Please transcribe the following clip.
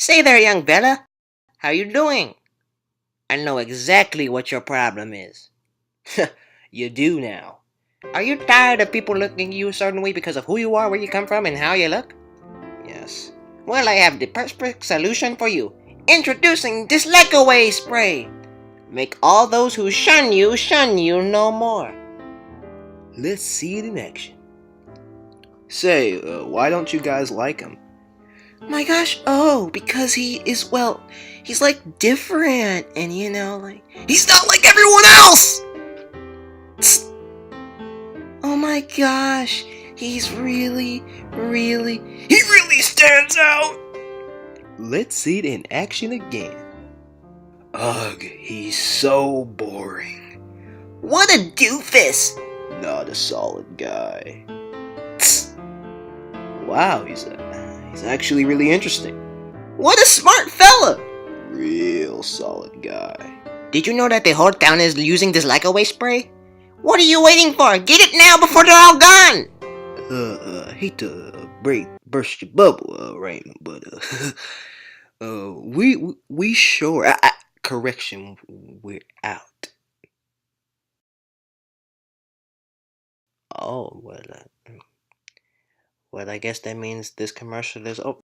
Say there, young fella. How you doing? I know exactly what your problem is. You do now. Are you tired of people looking at you a certain way because of who you are, where you come from, and how you look? Yes. Well, I have the perfect solution for you. Introducing Dislike Away Spray. Make all those who shun you no more. Let's see it in action. Say, why don't you guys like him? My gosh, oh, because he is, well, he's like different, and like, he's not like everyone else! Tsk. Oh my gosh, he really stands out! Let's see it in action again. Ugh, he's so boring. What a doofus! Not a solid guy. Tsk. Wow, he's actually really interesting. What a smart fella! Real solid guy. Did you know that the whole town is using this like away spray? What are you waiting for? Get it now before they're all gone! I hate to burst your bubble, Raymond, but we sure. Correction, we're out. Oh, well, I guess that means this commercial is over.